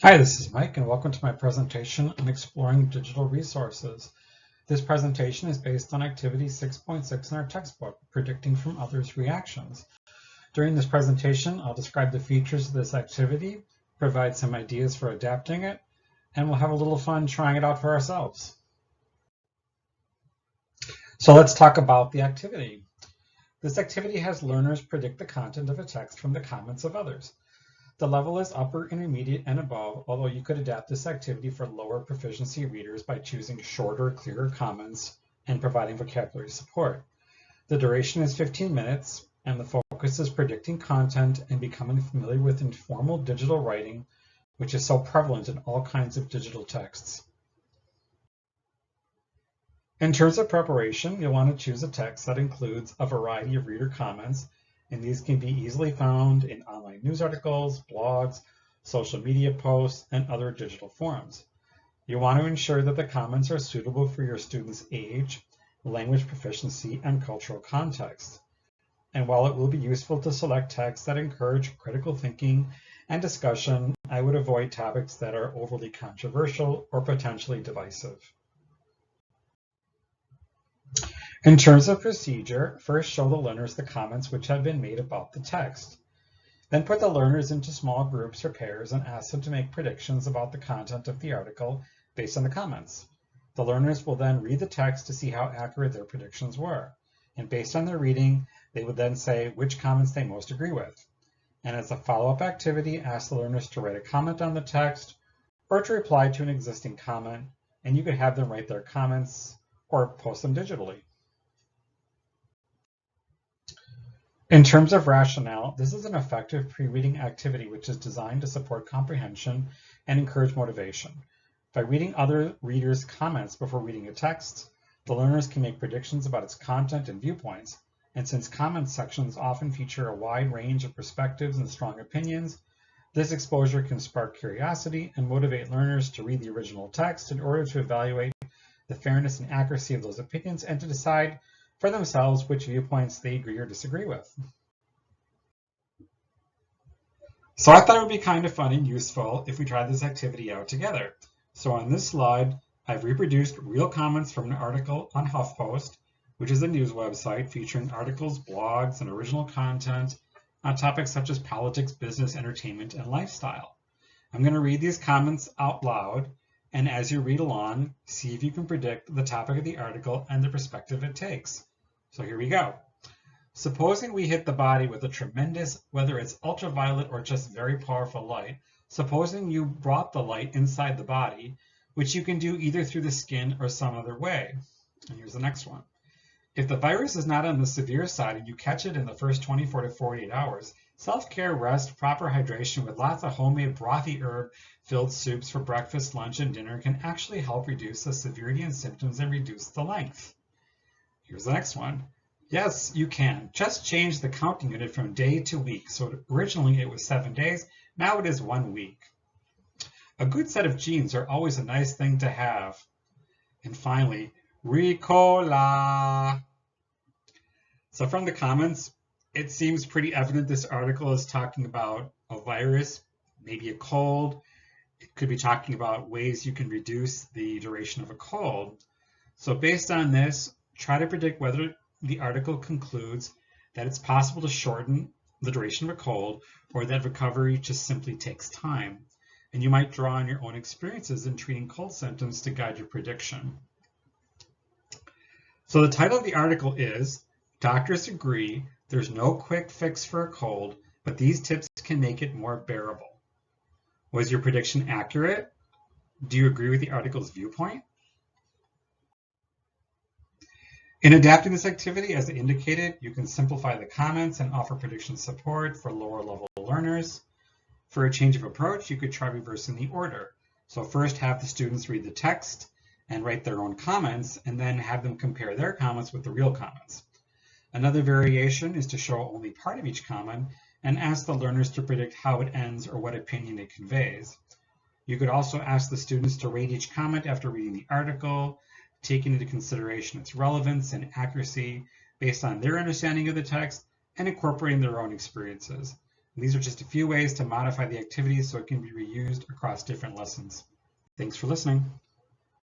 Hi, this is Mike, and welcome to my presentation on exploring digital resources. This presentation is based on activity 6.6 in our textbook, predicting from others' reactions. During this presentation, I'll describe the features of this activity, provide some ideas for adapting it, and we'll have a little fun trying it out for ourselves. So let's talk about the activity. This activity has learners predict the content of a text from the comments of others. The level is upper, intermediate, and above, although you could adapt this activity for lower proficiency readers by choosing shorter, clearer comments and providing vocabulary support. The duration is 15 minutes, and the focus is predicting content and becoming familiar with informal digital writing, which is so prevalent in all kinds of digital texts. In terms of preparation, you'll want to choose a text that includes a variety of reader comments, and these can be easily found in online news articles, blogs, social media posts, and other digital forums. You want to ensure that the comments are suitable for your students' age, language proficiency, and cultural context. And while it will be useful to select texts that encourage critical thinking and discussion, I would avoid topics that are overly controversial or potentially divisive. In terms of procedure, first show the learners the comments which have been made about the text. Then put the learners into small groups or pairs and ask them to make predictions about the content of the article based on the comments. The learners will then read the text to see how accurate their predictions were. And based on their reading, they would then say which comments they most agree with. And as a follow-up activity, ask the learners to write a comment on the text or to reply to an existing comment, and you could have them write their comments or post them digitally. In terms of rationale, this is an effective pre-reading activity which is designed to support comprehension and encourage motivation. By reading other readers' comments before reading a text, the learners can make predictions about its content and viewpoints, and since comment sections often feature a wide range of perspectives and strong opinions, this exposure can spark curiosity and motivate learners to read the original text in order to evaluate the fairness and accuracy of those opinions and to decide for themselves which viewpoints they agree or disagree with. So I thought it would be kind of fun and useful if we tried this activity out together. So on this slide, I've reproduced real comments from an article on HuffPost, which is a news website featuring articles, blogs, and original content on topics such as politics, business, entertainment, and lifestyle. I'm going to read these comments out loud, and as you read along, see if you can predict the topic of the article and the perspective it takes. So here we go. Supposing we hit the body with a tremendous, whether it's ultraviolet or just very powerful light, supposing you brought the light inside the body, which you can do either through the skin or some other way. And here's the next one. If the virus is not on the severe side and you catch it in the first 24 to 48 hours, self-care, rest, proper hydration with lots of homemade brothy herb-filled soups for breakfast, lunch, and dinner can actually help reduce the severity and symptoms and reduce the length. Here's the next one. Yes, you can. Just change the counting unit from day to week. So originally it was 7 days, now it is 1 week. A good set of jeans are always a nice thing to have. And finally, Ricola. So from the comments, it seems pretty evident this article is talking about a virus, maybe a cold. It could be talking about ways you can reduce the duration of a cold. So based on this, try to predict whether the article concludes that it's possible to shorten the duration of a cold or that recovery just simply takes time. And you might draw on your own experiences in treating cold symptoms to guide your prediction. So the title of the article is, Doctors Agree There's No Quick Fix for a Cold, but these tips can make it more bearable. Was your prediction accurate? Do you agree with the article's viewpoint? In adapting this activity, as indicated, you can simplify the comments and offer prediction support for lower level learners. For a change of approach, you could try reversing the order. So first have the students read the text and write their own comments, and then have them compare their comments with the real comments. Another variation is to show only part of each comment and ask the learners to predict how it ends or what opinion it conveys. You could also ask the students to rate each comment after reading the article, taking into consideration its relevance and accuracy based on their understanding of the text and incorporating their own experiences. And these are just a few ways to modify the activity so it can be reused across different lessons. Thanks for listening.